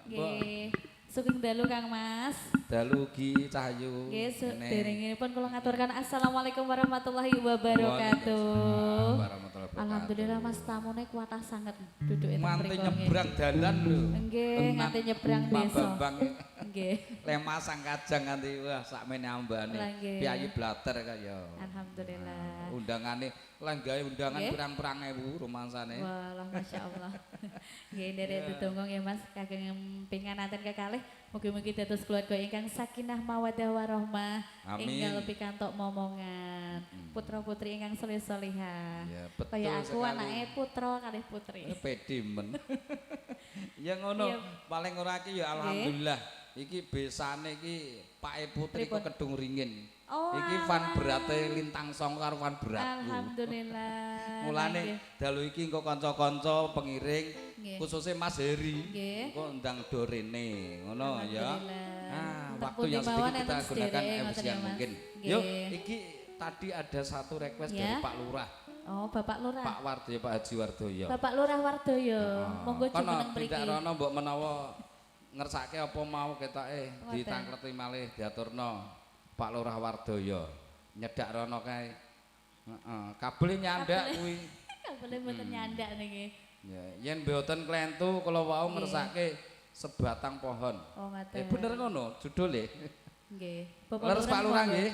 Nggih. Sugeng dalu Kang Mas. Dalu Gi Cahyu. Nggih, sederengipun kula ngaturkan assalamualaikum warahmatullahi wabarakatuh. Alhamdulillah Mas tamune kuatah sanget duduke teng Nganti mriko. nyebrang dalan lho. Nggih, nganti nyebrang desa. Nggih. Lemas sang kajang nganti wah sakmene ambane. Piyayi blater kaya. Alhamdulillah. Undangane lan gawe undangan pirang-pirang ewu rumangsane. Walah masyaallah. Nggih nderek tetunggal ya Mas kagem pingananten kekalih mugi-mugi dados keluarga ingkang sakinah mawaddah warahmah. Ingkang pikantuk momongan. Putra-putri ingkang saleh-salehah. Ya, betul. Kaya aku anake putra kalih putri. Pedi men. Ya ngono, paling ora iki ya alhamdulillah. Iki besane iki Pake Putri kok kedung ringin. Oh, iki fan berate lintang song karo fan berat. Alhamdulillah. Mulane dalu iki engko kanca-kanca pengiring khususnya Mas Heri. Engko ndang dorene, ngono ya. Nah, waktu yang sedikit kita gunakan efisien mungkin. Yuk, iki tadi ada satu request dari Pak Lurah. Oh, Bapak Lurah. Pak Wardoyo, Pak Haji Wardoyo. Bapak Lurah Wardoyo. Monggo jumeneng mriki. Tidak rono mbok menawa ngersake apa mau ketoke ditangkleti malih diaturno. Pak Lurah Wardoyo nyedak rono kae. Heeh, kabel nyandak kuwi. Kabel mboten nyandak niki. Ya, yen mboten klentu kula wau ngersake sebatang pohon. Oh, ngoten. Bener ngono judule. Nggih. Leres Pak Lurah nggih.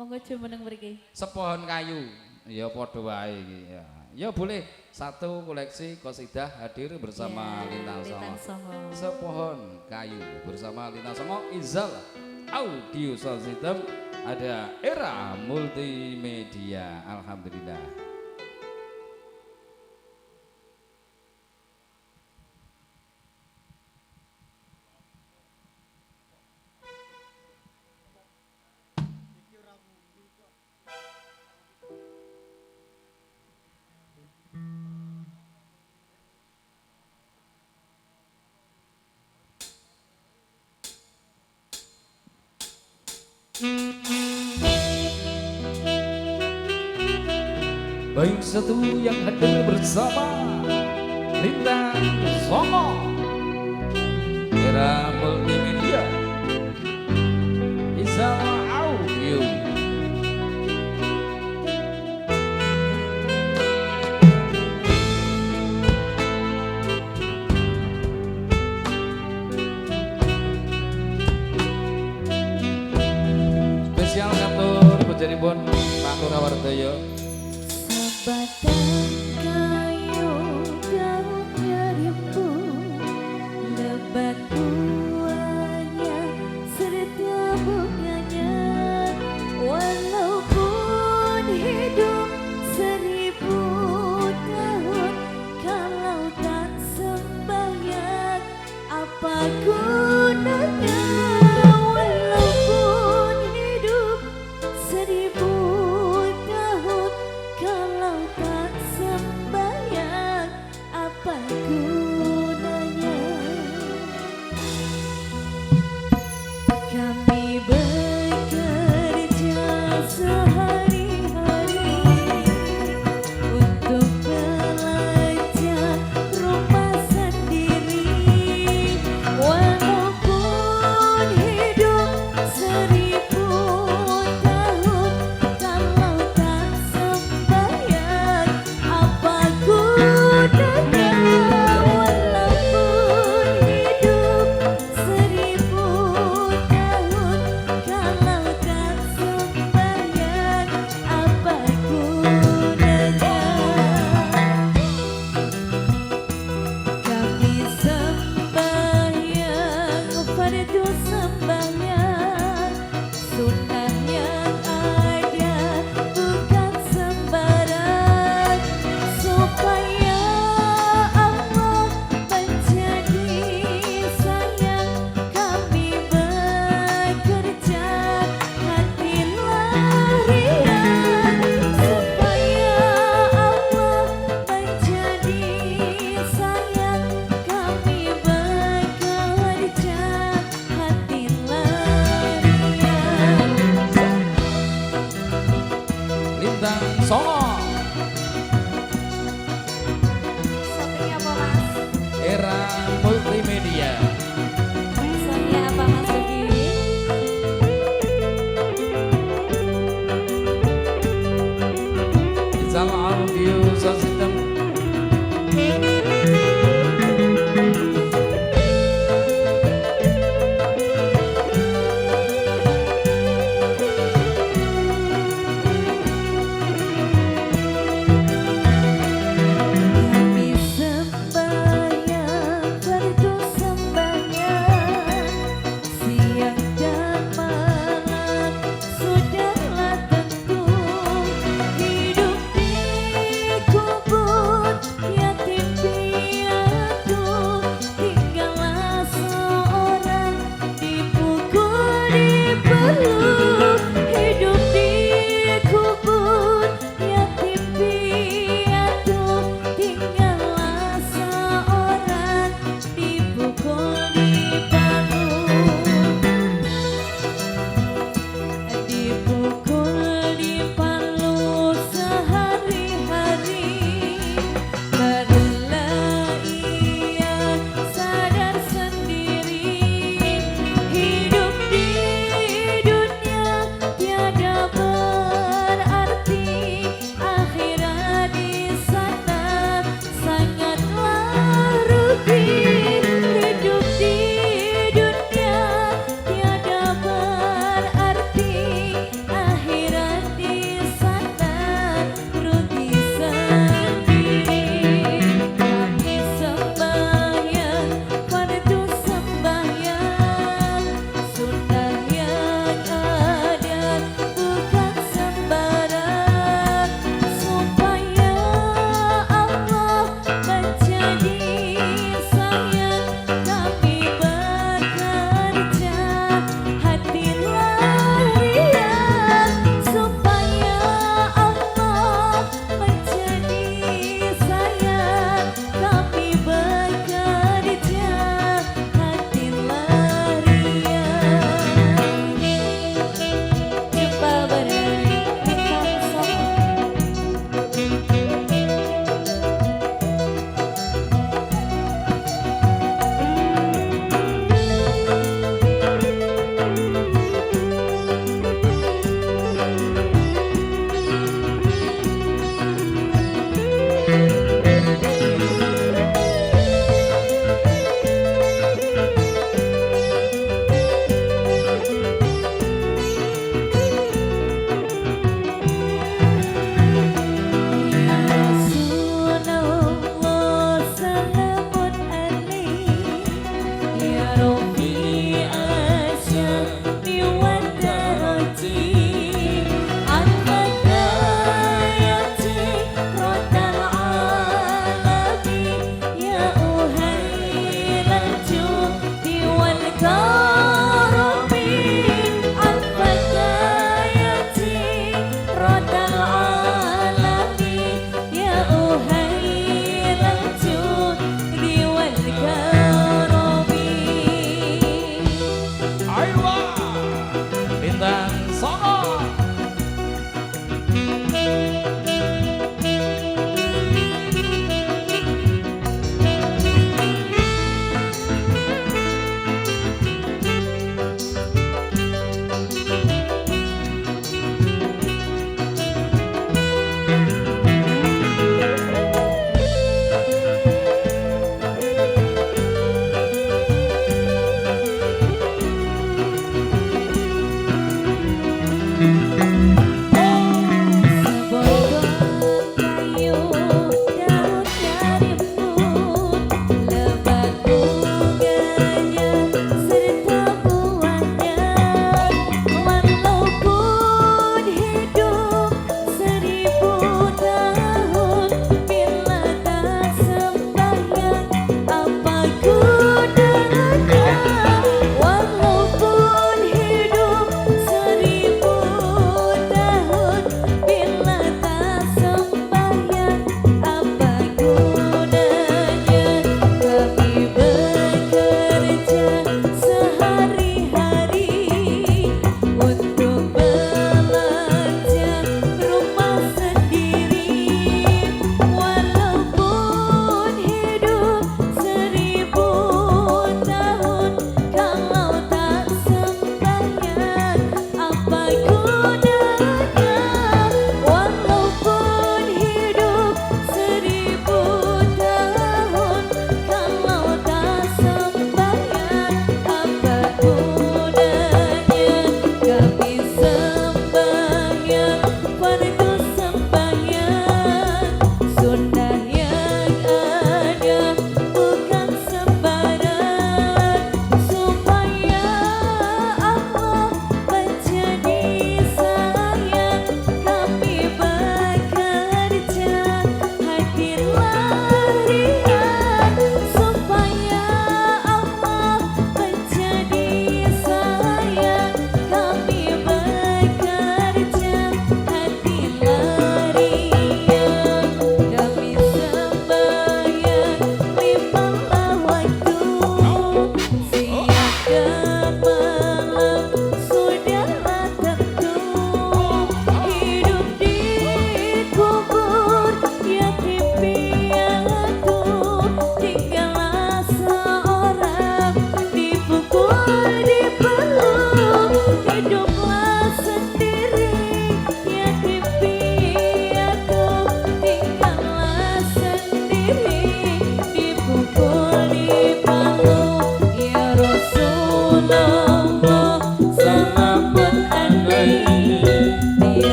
Monggo jumeneng mriki. Sepohon kayu. Ya padha wae iki ya. Ya boleh satu koleksi qasidah hadir bersama Lintang Songo. Sepohon kayu bersama Lintang Songo Izal Audio Sound System ada Era Multimedia. Alhamdulillah. Baik satu yang hadir bersama Lintang Songo Era Multimedia Izal Audio. Spesial ngatur penjaripun Pak Lurah Wardoyo. Sebatang kayu daun jarimu, lebat buahnya serta bunganya. Walaupun hidup 1000 tahun, kalau tak sembahyang apa gunanya? Walaupun hidup 1000 tahun, kalau tak sembahyang apa gunanya? Kami bekerja sehari-hari untuk belajar rumah sendiri. Walaupun hidup 1000 tahun, kalau tak sembahyang apa gunanya? Walaupun hidup 1000 tahun, kalau tak sembahyang apa gunanya? Kami sembahyang fardu sembahyang, sunnah yang ada bukan sembarang, supaya Allah menjadi sayang. Kami bekerja hati larian, supaya Allah menjadi sayang. Kami bekerja hati larian. Lintang Songo Sampingnya apa Mas? Era Multimedia.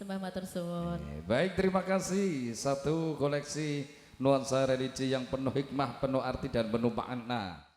sembah matur suwun. Baik, terima kasih. Satu koleksi nuansa religi yang penuh hikmah, penuh arti dan penuh makna.